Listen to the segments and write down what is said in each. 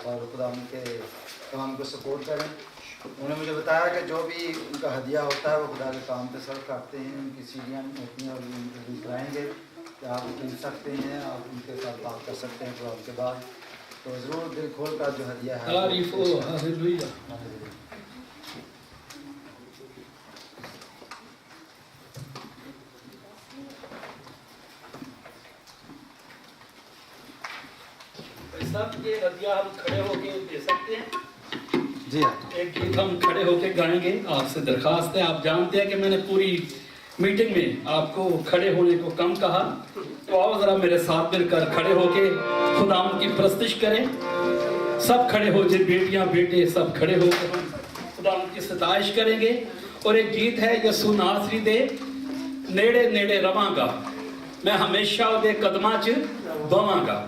اور خدا ان کے کام کو سپورٹ کریں. انہوں نے مجھے بتایا کہ جو بھی ان کا ہدیہ ہوتا ہے وہ خدا کے کام پہ صرف کرتے ہیں. ان کی سیڑھیاں ہوتی ہیں اور ان بتائیں گے کہ آپ مل سکتے ہیں, آپ ان کے ساتھ بات کر سکتے ہیں پروگرام کے بعد. تو ضرور دل کھول کر جو ہدیہ ہے صاحب یہ ہدیہ ہم کھڑے ہو کے دے سکتے ہیں. جی ہاں, ایک گیت ہم کھڑے ہو کے گائیں گے. آپ سے درخواست ہے, آپ جانتے ہیں کہ میں نے پوری میٹنگ میں آپ کو کھڑے ہونے کو کم کہا, تو آؤ ذرا میرے ساتھ مل کر کھڑے ہو کے خدا کی پرستش کریں. سب کھڑے ہو جائے, بیٹیاں بیٹے سب کھڑے ہو کے ہم خدا کی ستائش کریں گے. اور ایک گیت ہے یسو ناصری دے نیڑے نیڑے رواں گا, میں ہمیشہ دے قدماں چ بواں گا.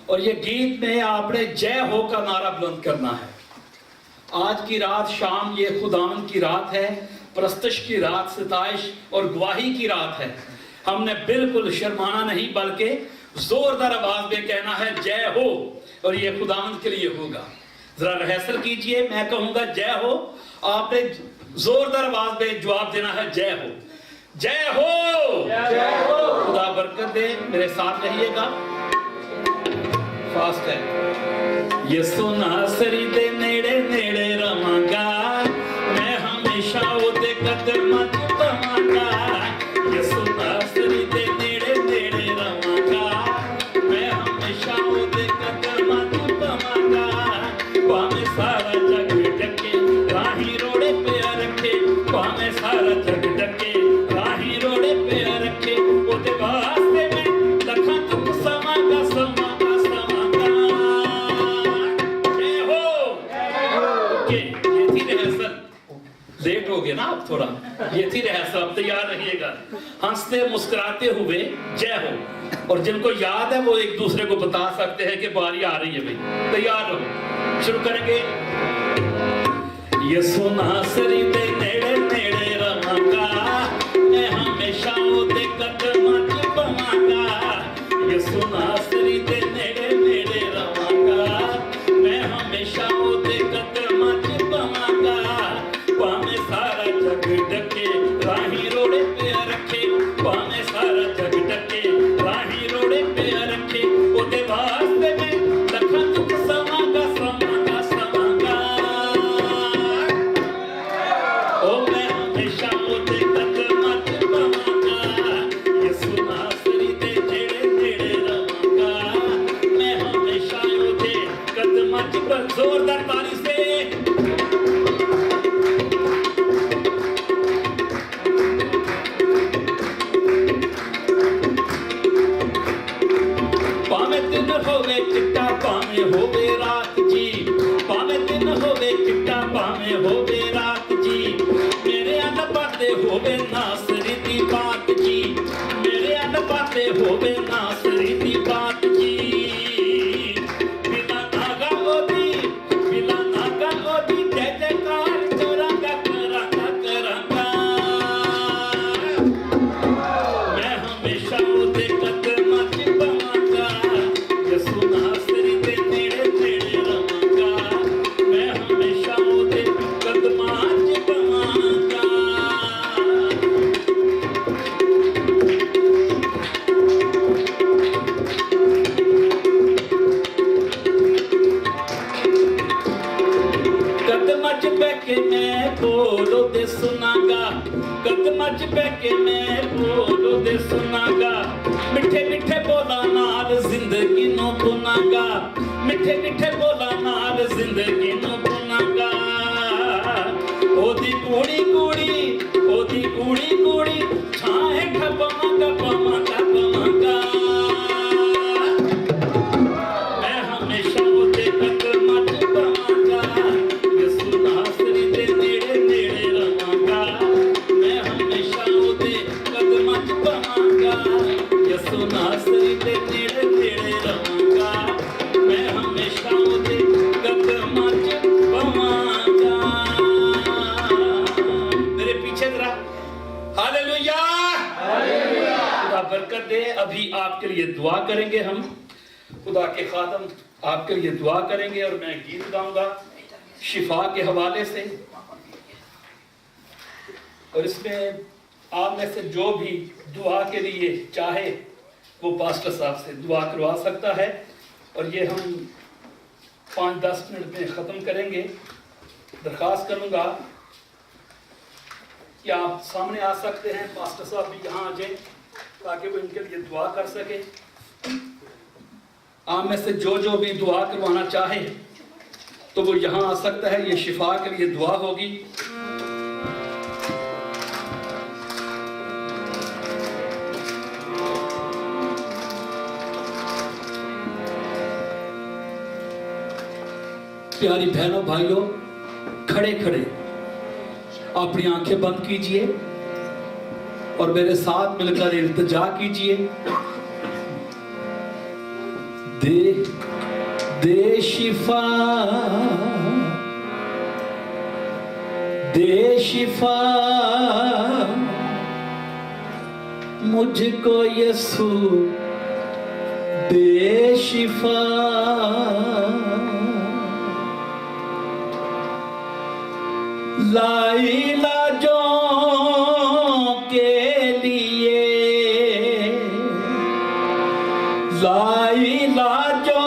اور یہ گیت میں آپ نے جے ہو کا نعرہ بلند کرنا ہے. آج کی رات شام یہ خداوند کی رات ہے, پرستش کی رات, ستائش اور گواہی کی رات ہے. ہم نے بالکل شرمانا نہیں بلکہ زوردار آواز میں کہنا ہے جے ہو, اور یہ خداوند کے لیے ہوگا. ذرا ریہرسل کیجئے, میں کہوں گا جے ہو, آپ نے زوردار آواز میں جواب دینا ہے جے ہو, جے ہو, جے ہو. خدا برکت دے, میرے ساتھ رہیے گا. فاسٹ ہے. یسو ناصری دے نیڑے نیڑے رواں گا, میں ہمیشہ اودے قدماں چ بواں گا. یسو ناصری دے نیڑے نیڑے رواں گا, میں ہمیشہ اودے قدماں چ بواں گا. پاویں سارا جگ ڈکے راہی روڑے پہ رکھے, پاویں سارا جگ ڈکے راہی روڑے پہ رکھے, اودے واسطے میں لکھاں تک سواں گا سواں گا سواں گا. جے ہو. یہ تھی ریہرسل. لیٹ ہو گئے نا آپ تھوڑا, یہ تھی ریہرسل. اب تیار رہیے گا, ہنستے مسکراتے ہوئے جے ہو. اور جن کو یاد ہے وہ ایک دوسرے کو بتا سکتے ہیں کہ باری آ رہی ہے بھئی. تیار رہو, شروع کریں گے. یسو ناصری دے نیڑے نیڑے رواں گا, میں ہمیشہ اودے قدماں چ بواں گا. یسو ناصری دے نیڑے نیڑے رواں گا, میں ہمیشہ اودے قدماں چ بواں گا. پاویں سارا جگ ڈکے راہی روڑے پہ رکھے, پاویں سارا جگ ڈکے راہی روڑے پہ رکھے, اودے واسطے میں لکھاں تک سواں گا سواں گا سواں گا. او میں ہمیشہ اودے قدماں چ بواں گا. یسو ناصری دے نیڑے نیڑے رواں گا, میں ہمیشہ اودے قدماں چ بواں گا. زوردار تالی سے پاویں دن ہووے چٹا پاویں ہووے رات جی, پاویں دن ہووے چٹا پاویں ہووے رات جی, میرے ان پاتے ہووے ناصری دی بات جی, میرے ان پاتے ہووے ناصری دی بات جی. بلا ناگا اودی, بلا ناگا اودی جے جے کار کراں گا کراں گا کراں گا. میں ہمیشہ اودے قدماں چ بواں گا. یسو ناصری دے نیڑے نیڑے رواں گا, میں ہمیشہ اودے قدماں چ بواں گا. قدماں چ بہ کے میں بولو دے سناں گا, قدماں چ بہ کے میں بولو دے سناں گا. میٹھے میٹھے بولاں نال زندگی نوں بھولاں گا, میٹھے میٹھے بولاں نال زندگی نوں بھولاں گا. اودی کوڑی کوڑی, اودی کوڑی کوڑی چھاں ہیٹھ بواں گا بواں گا بواں گا. میں ہمیشہ اودے قدماں چ بواں گا. یسو ناصری دے نیڑے نیڑے رواں گا, میں ہمیشہ اودے قدماں چ بواں گا. یسو ناصری دے نیڑے نیڑے رواں گا, میں ہمیشہ اودے قدماں چ بواں گا. میرے پیچھے ذرا ہاللویا. خدا برکت دے. ابھی آپ کے لیے دعا کریں گے ہم. خدا کے خادم آپ کے لیے دعا کریں گے اور میں گیت گاؤں گا شفا کے حوالے سے، اور اس میں آپ میں سے جو بھی دعا کے لیے چاہے وہ پاسٹر صاحب سے دعا کروا سکتا ہے، اور یہ ہم 5-10 منٹ میں ختم کریں گے۔ درخواست کروں گا کہ آپ سامنے آ سکتے ہیں، پاسٹر صاحب بھی یہاں آ جائیں تاکہ وہ ان کے لیے دعا کر سکے۔ آپ میں سے جو بھی دعا کروانا چاہے تو وہ یہاں آ سکتا ہے، یہ شفا کے لیے دعا ہوگی۔ پیاری بہنوں بھائیوں، کھڑے کھڑے اپنی آنکھیں بند کیجئے اور میرے ساتھ مل کر التجا کیجئے۔ دے شفا، دے شفا مجھ کو یسوع، دے شفا لاعلاجوں کے لیے، لاعلاجوں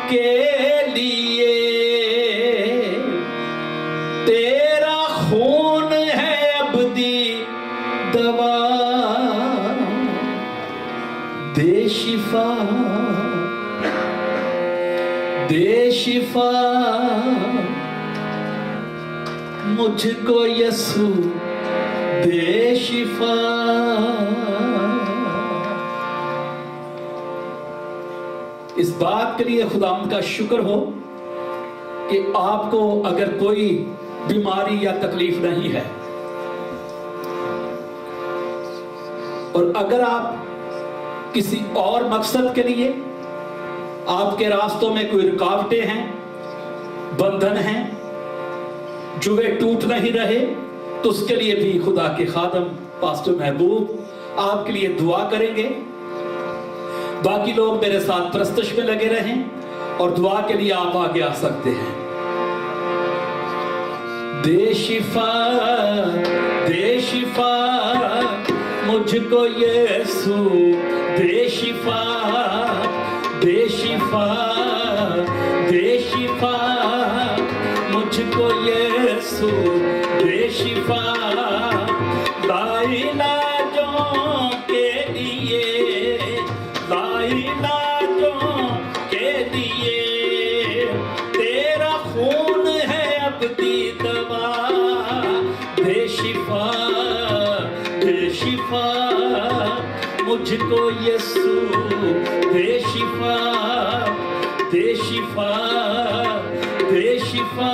کے لیے تیرا خون ہے ابدی دوا، دے شفا، دے شفا مجھ کو یسوع، دے شفا۔ اس بات کے لیے خداوند کا شکر ہو کہ آپ کو اگر کوئی بیماری یا تکلیف نہیں ہے، اور اگر آپ کسی اور مقصد کے لیے آپ کے راستوں میں کوئی رکاوٹیں ہیں، بندھن ہیں، جوے ٹوٹ نہیں رہے، تو اس کے لیے بھی خدا کے خادم پاسٹر محبوب آپ کے لیے دعا کریں گے۔ باقی لوگ میرے ساتھ پرستش میں لگے رہیں اور دعا کے لیے آپ آگے آ سکتے ہیں۔ دے شفا، دے شفا مجھ کو یسوع، دے شفا، دے شفا، دے شفا مجھ کو یسوع، دے شفا لاعلاجوں کے لیے، لاعلاجوں کے لیے تیرا خون ہے ابدی دوا، دے شفا، دے شفا مجھ کو یسوع، دے شفا، دے شفا، دے شفا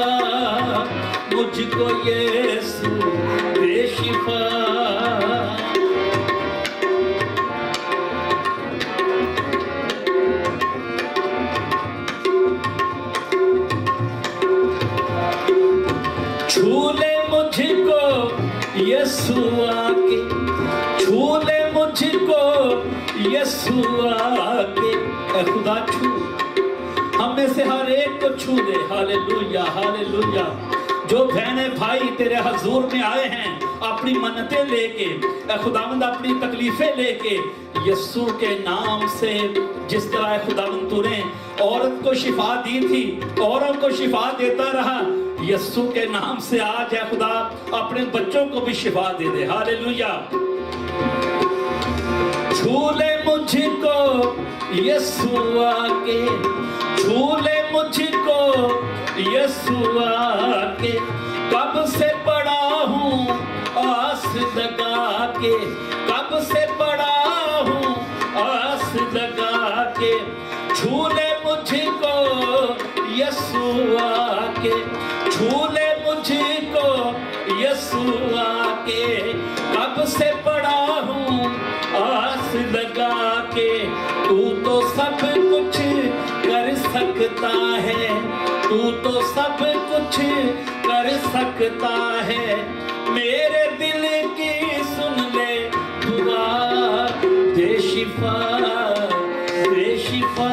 مجھ کو یسوع، دے شفا۔ چھو لے مجھ کو یسوع آ کے، چھو لے مجھ کو یسوع آ کے، اے خدا چھو، ہم میں سے ہر ایک کو چھو دے۔ Hallelujah, hallelujah. جو بہنیں بھائی تیرے حضور میں آئے ہیں اپنی منتیں لے کے، اے خداوند اپنی تکلیفیں لے کے، یسوع کے نام سے جس طرح اے خداوند تو نے عورت کو شفا دی تھی، عورت کو شفا دیتا رہا، یسوع کے نام سے آج اے خدا اپنے بچوں کو بھی شفا دے دے۔ ہاللویا۔ چھو لے مجھ کو یسوع آ کے، چھو لے مجھ کو یسوع آ کے، کب سے پڑا ہوں آس لگا کے، کب سے پڑا ہوں آس لگا کے، چھو لے مجھ کو یسوع آ کے، چھو لے مجھ کو یسوع آ کے، کب سے پڑا ہوں آس لگا کے، تو سب کچھ کر سکتا ہے، تو سب کچھ کر سکتا ہے، میرے دل کی سن لے دعا، دے شفا، دے شفا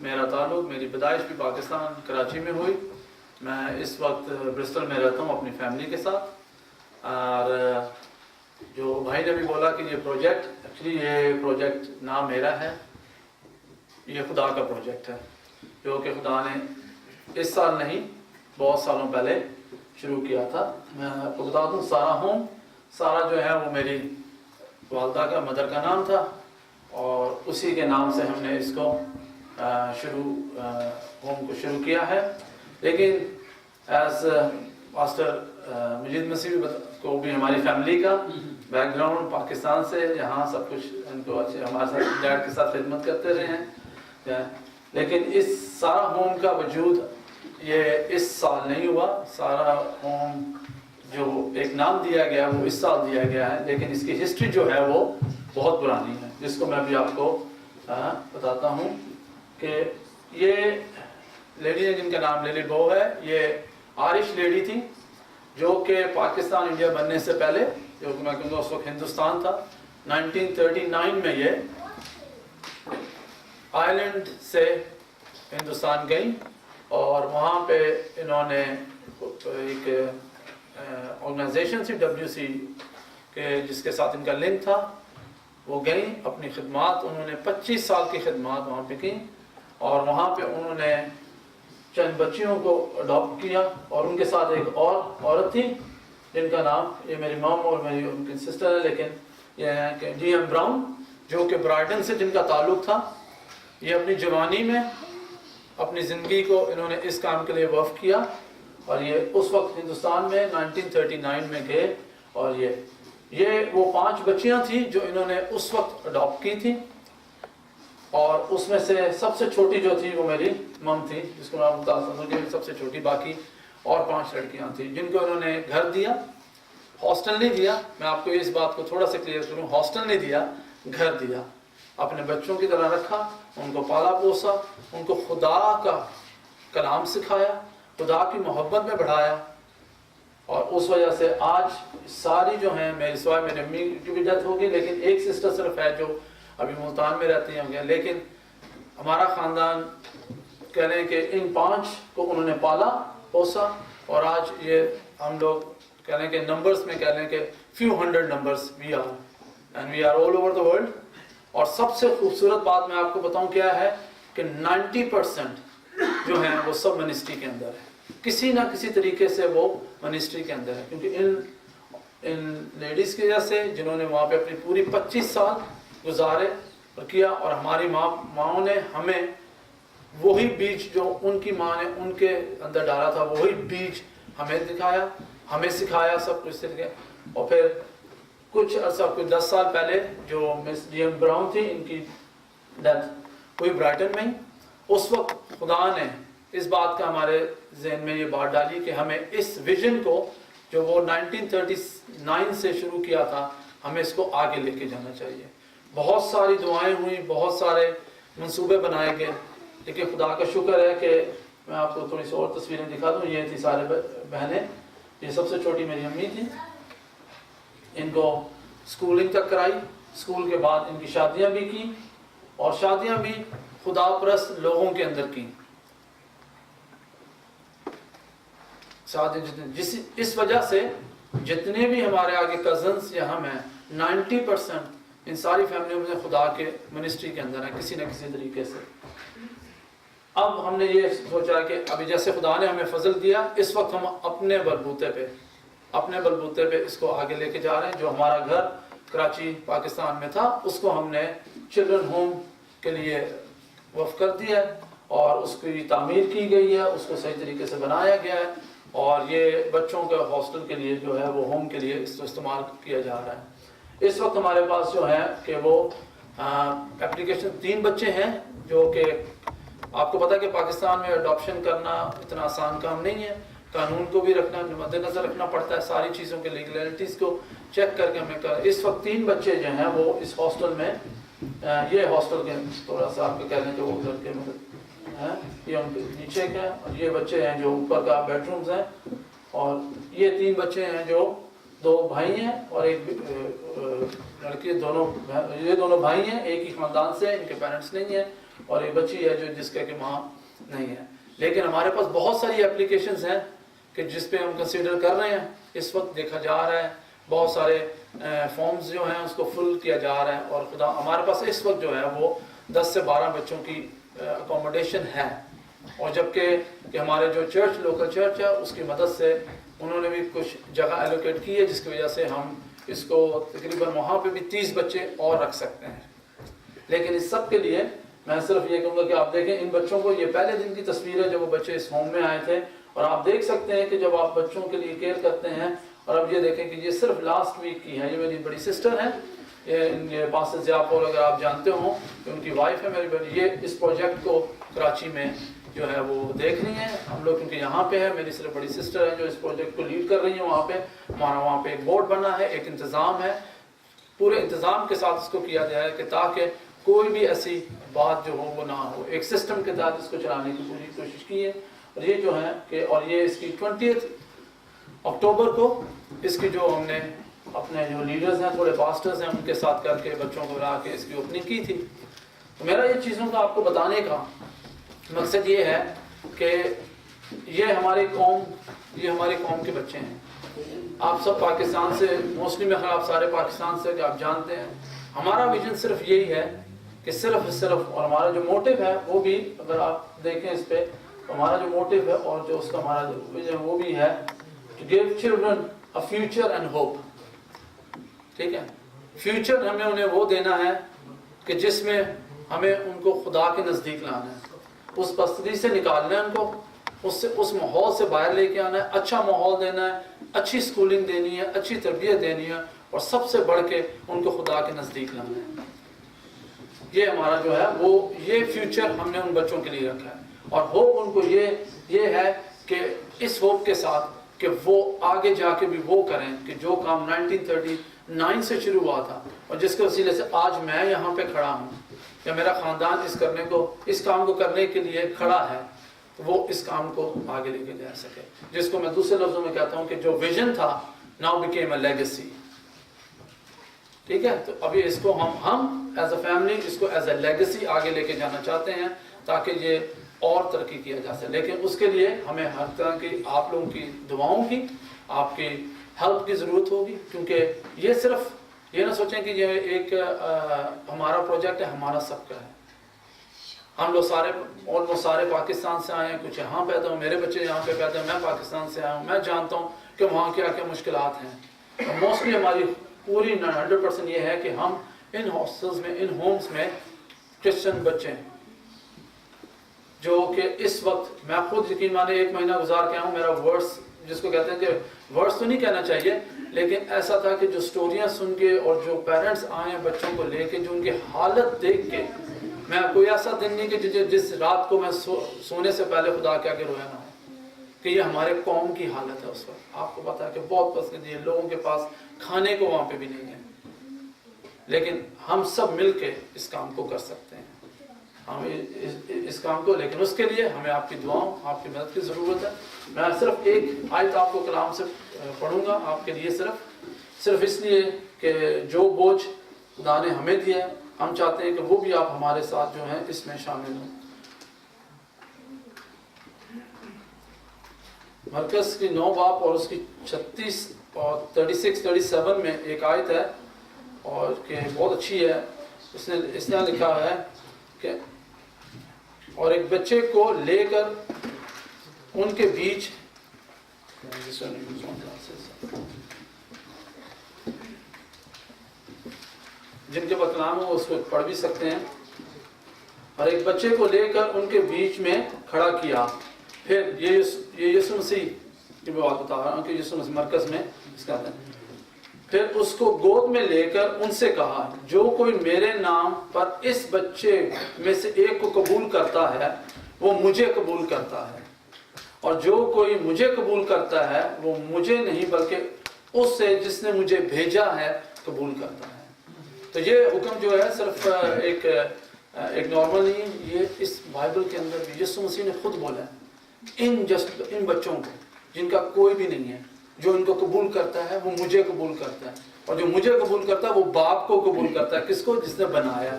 میرا تعلق، میری پیدائش بھی پاکستان کراچی میں ہوئی. میں اس وقت برسٹل میں رہتا ہوں اپنی فیملی کے ساتھ. اور جو بھائی نے بھی بولا کہ یہ پروجیکٹ، ایکچولی یہ پروجیکٹ نام میرا ہے، یہ خدا کا پروجیکٹ ہے جو کہ خدا نے اس سال نہیں بہت سالوں پہلے شروع کیا تھا. میں آپ کو بتا دوں سارا ہوم، سارا جو ہے وہ میری والدہ کا، مدر کا نام تھا، اور اسی کے نام سے ہم نے اس کو ہوم کو شروع کیا ہے. لیکن ایز پاسٹر مجید مسیح کو بھی ہماری فیملی کا بیک گراؤنڈ پاکستان سے، یہاں سب کچھ ان کو اچھے ہمارے ساتھ ڈیڈ کے ساتھ خدمت کرتے رہے ہیں. لیکن اس سارا ہوم کا وجود یہ اس سال نہیں ہوا. سارا ہوم جو ایک نام دیا گیا وہ اس سال دیا گیا ہے، لیکن اس کی ہسٹری جو ہے وہ بہت پرانی ہے، جس کو میں بھی آپ کو بتاتا ہوں. کہ یہ لیڈی ہے جن کا نام لیلی بو ہے، یہ آئرش لیڈی تھی جو کہ پاکستان انڈیا بننے سے پہلے، جو کہ میں کہوں گا اس وقت ہندوستان تھا، 1939 میں یہ آئرلینڈ سے ہندوستان گئی، اور وہاں پہ انہوں نے ایک آرگنائزیشن تھی WC کے جس کے ساتھ ان کا لنک تھا، وہ گئیں اپنی خدمات، انہوں نے 25 سال کی خدمات وہاں پہ کی، اور وہاں پہ انہوں نے چند بچیوں کو اڈاپٹ کیا، اور ان کے ساتھ ایک اور عورت تھی جن کا نام، یہ میری مام اور میری ان کی سسٹر ہے، لیکن یہ ہے کہ GM براؤن، جو کہ برائٹن سے جن کا تعلق تھا. یہ اپنی جوانی میں اپنی زندگی کو انہوں نے اس کام کے لیے وقف کیا، اور یہ اس وقت ہندوستان میں 1939 میں گئے. اور یہ وہ 5 بچیاں تھیں جو انہوں نے اس وقت اڈاپٹ کی تھی، اور اس میں سے سب سے چھوٹی جو تھی وہ میری مم تھی، جس کو میں بتا سکتا ہوں کہ سب سے چھوٹی. باقی اور 5 لڑکیاں تھیں جن کو انہوں نے گھر دیا، ہاسٹل نہیں دیا. میں آپ کو اس بات کو تھوڑا سا کلیئر کروں، ہاسٹل نہیں دیا، گھر دیا. اپنے بچوں کی طرح رکھا، ان کو پالا پوسا، ان کو خدا کا کلام سکھایا، خدا کی محبت میں بڑھایا. اور اس وجہ سے آج ساری جو ہیں، میری سوائے میری امی کی بھی ڈیتھ ہوگی، لیکن ایک سسٹر صرف ہے جو ابھی ملتان میں رہتی ہیں. لیکن ہمارا خاندان کہہ لیں کہ ان 5 کو انہوں نے پالا پوسا، اور آج یہ ہم لوگ کہہ لیں کہ نمبرز میں کہہ لیں کہ few hundred numbers we are and we are all over the world. اور سب سے خوبصورت بات میں آپ کو بتاؤں کیا ہے کہ 90% جو ہیں وہ سب منسٹری کے اندر ہے، کسی نہ کسی طریقے سے وہ منسٹری کے اندر ہے. کیونکہ ان لیڈیز کی وجہ سے جنہوں نے وہاں پہ اپنی پوری 25 سال گزارے اور کیا، اور ہماری ماؤں نے ہمیں وہی بیج جو ان کی ماں نے ان کے اندر ڈالا تھا، وہی بیج ہمیں دکھایا، ہمیں سکھایا سب کچھ سکھایا. اور پھر کچھ عرصہ، کچھ 10 سال پہلے جو مس GM براؤن تھی، ان کی ڈیتھ ہوئی برائٹن میں. اس وقت خدا نے اس بات کا ہمارے ذہن میں یہ بات ڈالی کہ ہمیں اس ویژن کو جو وہ 1939 سے شروع کیا تھا، ہمیں اس کو آگے لے کے جانا چاہیے. بہت ساری دعائیں ہوئیں، بہت سارے منصوبے بنائے گئے، لیکن خدا کا شکر ہے کہ میں آپ کو تھوڑی سی اور تصویریں دکھا دوں. یہ تھی سارے بہنیں، یہ سب سے چھوٹی میری امی تھی. ان کو سکولنگ تک کرائی، سکول کے بعد ان کی شادیاں بھی کی، اور شادیاں بھی خدا پرست لوگوں کے اندر کی. اس وجہ سے جتنے بھی ہمارے آگے کزنس یا ہم ہیں، 90% ان ساری فیملیوں میں خدا کے منسٹری کے اندر ہیں کسی نہ کسی طریقے سے. اب ہم نے یہ سوچا کہ ابھی جیسے خدا نے ہمیں فضل دیا، اس وقت ہم اپنے بلبوتے پہ اس کو آگے لے کے جا رہے ہیں. جو ہمارا گھر کراچی پاکستان میں تھا، اس کو ہم نے چلڈرن ہوم کے لیے وقف کر دیا ہے، اور اس کی تعمیر کی گئی ہے، اس کو صحیح طریقے سے بنایا گیا ہے، اور یہ بچوں کے ہاسٹل کے لیے جو ہے وہ ہوم کے لیے اس کو استعمال کیا جا رہا ہے. اس وقت ہمارے پاس جو ہے کہ وہ اپلیکیشن 3 بچے ہیں، جو کہ آپ کو پتا ہے کہ پاکستان میں اڈاپشن کرنا اتنا آسان کام نہیں ہے. قانون کو بھی رکھنا، مد نظر رکھنا پڑتا ہے، ساری چیزوں کے لیگلیٹیز کو چیک کر کے ہمیں اس وقت 3 بچے جو ہیں وہ اس ہاسٹل میں، یہ ہاسٹل کے تھوڑا سا آپ کو کہہ دیں کہ وہ ادھر کے ہیں، یہ ان کے نیچے کے، اور یہ بچے ہیں جو اوپر کا بیڈ رومز ہیں. اور یہ 3 بچے ہیں جو 2 بھائی ہیں اور ایک لڑکی. یہ دونوں بھائی ہیں، ایک ہی خاندان سے، ان کے پیرنٹس نہیں ہیں. اور ایک بچی ہے جو جس کا کہ ماں نہیں ہے. لیکن ہمارے پاس بہت ساری اپلیکیشنز ہیں کہ جس پہ ہم کنسیڈر کر رہے ہیں. اس وقت دیکھا جا رہا ہے بہت سارے فارمز جو ہیں اس کو فل کیا جا رہا ہے, اور خدا ہمارے پاس اس وقت جو ہے وہ 10 سے 12 بچوں کی اکوموڈیشن ہے. اور جبکہ کہ ہمارے جو چرچ لوکل چرچ ہے اس کی مدد سے انہوں نے بھی کچھ جگہ ایلوکیٹ کی ہے, جس کی وجہ سے ہم اس کو تقریباً وہاں پہ بھی 30 بچے اور رکھ سکتے ہیں. لیکن اس سب کے لیے میں صرف یہ کہوں گا کہ آپ دیکھیں ان بچوں کو, یہ پہلے دن کی تصویر ہے جب وہ بچے اس ہوم میں آئے تھے, اور آپ دیکھ سکتے ہیں کہ جب آپ بچوں کے لیے کیئر کرتے ہیں. اور اب یہ دیکھیں کہ یہ صرف لاسٹ ویک کی ہے, یہ میری بڑی سسٹر ہیں, یہ پاسٹر ضیاء، اگر آپ جانتے ہوں کہ ان کی وائف ہے میری بڑی, یہ اس پروجیکٹ کو کراچی میں جو ہے وہ دیکھ رہی ہیں. ہم لوگ کیونکہ یہاں پہ ہے, میری صرف بڑی سسٹر ہے جو اس پروجیکٹ کو لیڈ کر رہی ہیں وہاں پہ. ہمارا وہاں پہ ایک بورڈ بنا ہے, ایک انتظام ہے, پورے انتظام کے ساتھ اس کو کیا جائے کہ تاکہ کوئی بھی ایسی بات جو ہو وہ نہ ہو. ایک سسٹم کے تحت اس کو چلانے کی پوری کوشش کی ہے. اور یہ جو ہے کہ اور یہ اس کی 20 اکتوبر کو اس کی جو ہم نے اپنے جو لیڈرز ہیں تھوڑے پاسٹرز ہیں ان کے ساتھ کر کے بچوں کو لا کے اس کی اوپننگ کی تھی. تو میرا یہ چیزوں کا آپ کو بتانے کا مقصد یہ ہے کہ یہ ہماری قوم کے بچے ہیں. آپ سب پاکستان سے, موسٹلی میں آپ سارے پاکستان سے کہ آپ جانتے ہیں ہمارا ویژن صرف یہی ہے کہ صرف اور ہمارا جو موٹیو ہے وہ بھی اگر آپ دیکھیں اس پہ, ہمارا جو موٹیو ہے اور جو اس کا ہمارا جو ویژن وہ بھی ہے to give children a future and hope. ٹھیک ہے, فیوچر ہمیں انہیں وہ دینا ہے کہ جس میں ہمیں ان کو خدا کے نزدیک لانا ہے, اس پستی سے نکالنا ہے ان کو, اس ماحول سے باہر لے کے آنا ہے, اچھا ماحول دینا ہے, اچھی سکولنگ دینی ہے, اچھی تربیت دینی ہے, اور سب سے بڑھ کے ان کو خدا کے نزدیک لانا ہے. یہ ہمارا جو ہے وہ یہ فیوچر ہم نے ان بچوں کے لیے رکھا ہے. اور ہوپ ان کو یہ ہے کہ اس ہوپ کے ساتھ کہ وہ آگے جا کے بھی وہ کریں کہ جو کام 1939 سے شروع ہوا تھا اور جس کے وسیلے سے آج میں یہاں پہ کھڑا ہوں یا میرا خاندان اس کام کو کرنے کے لیے کھڑا ہے, وہ اس کام کو آگے لے کے جا سکے. جس کو میں دوسرے لفظوں میں کہتا ہوں کہ جو ویژن تھا now became a legacy. ٹھیک ہے, تو ابھی اس کو ہم ایز اے فیملی اس کو ایز اے لیگیسی آگے لے کے جانا چاہتے ہیں تاکہ یہ اور ترقی کیا جا سکے. لیکن اس کے لیے ہمیں ہر طرح کی آپ لوگوں کی دعاؤں کی, آپ کی ہیلپ کی ضرورت ہوگی. کیونکہ یہ صرف یہ نہ سوچیں کہ یہ ایک ہمارا پروجیکٹ ہے, ہمارا سب کا ہے. ہم لوگ آلموسٹ سارے پاکستان سے آئے ہیں, کچھ یہاں پیدا ہوں, میرے بچے یہاں پہ پیدا ہیں, میں پاکستان سے آیا ہوں, میں جانتا ہوں کہ وہاں کیا کیا مشکلات ہیں. موسٹلی ہماری پوری 100% یہ ہے کہ ہم ان ہاسٹلز میں, ان ہومز میں کرسچن بچے ہیں جو کہ اس وقت میں خود یقین مانے 1 مہینہ گزار کے آیا ہوں. میرا ورس جس کو کہتے ہیں کہ ورس تو نہیں کہنا چاہیے, لیکن ایسا تھا کہ جو سٹوریاں سن کے اور جو پیرنٹس آئے ہیں بچوں کو لے کے, جو ان کی حالت دیکھ کے, میں کوئی ایسا دن نہیں کہ جس رات کو میں سونے سے پہلے خدا کیا کہ رویا نہ ہو, کہ یہ ہمارے قوم کی حالت ہے اس وقت. آپ کو پتا ہے کہ بہت پسند ہے, لوگوں کے پاس کھانے کو وہاں پہ بھی نہیں ہے, لیکن ہم سب مل کے اس کام کو کر سکتے ہیں, ہم اس کام کو. لیکن اس کے لیے ہمیں آپ کی دعاؤں, آپ کی مدد کی ضرورت ہے. میں صرف ایک آیت آپ کو کلام سے پڑھوں گا آپ کے لیے, صرف اس لیے کہ جو بوجھ خدا نے ہمیں دیا ہے ہم چاہتے ہیں کہ وہ بھی آپ ہمارے ساتھ جو ہیں اس میں شامل ہوں. مرکز کی 9 باب اور اس کی 36 اور 36-37 میں ایک آیت ہے اور کہ بہت اچھی ہے. اس نے لکھا ہے کہ اور ایک بچے کو لے کر ان کے بیچ, جن کے بعد کلام ہو اس کو پڑھ بھی سکتے ہیں, اور ایک بچے کو لے کر ان کے بیچ میں کھڑا کیا. پھر یہ یسوع مسیح کی میں بات بتا رہا ہوں کہ یسوع مسیح مرکز میں اس کا ہے. پھر اس کو گود میں لے کر ان سے کہا, جو کوئی میرے نام پر اس بچے میں سے ایک کو قبول کرتا ہے وہ مجھے قبول کرتا ہے, اور جو کوئی مجھے قبول کرتا ہے وہ مجھے نہیں بلکہ اس سے جس نے مجھے بھیجا ہے قبول کرتا ہے. تو یہ حکم جو ہے صرف ایک نارمل نہیں, یہ اس بائبل کے اندر بھی یسوع مسیح نے خود بولا ہے. ان بچوں کو جن کا کوئی بھی نہیں ہے, جو ان کو قبول کرتا ہے وہ مجھے قبول کرتا ہے, اور جو مجھے قبول کرتا ہے وہ باپ کو قبول کرتا ہے. کس کو؟ جس نے بنایا.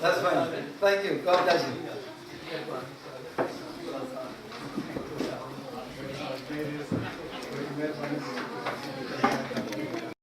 That's fine. Thank you. God bless you.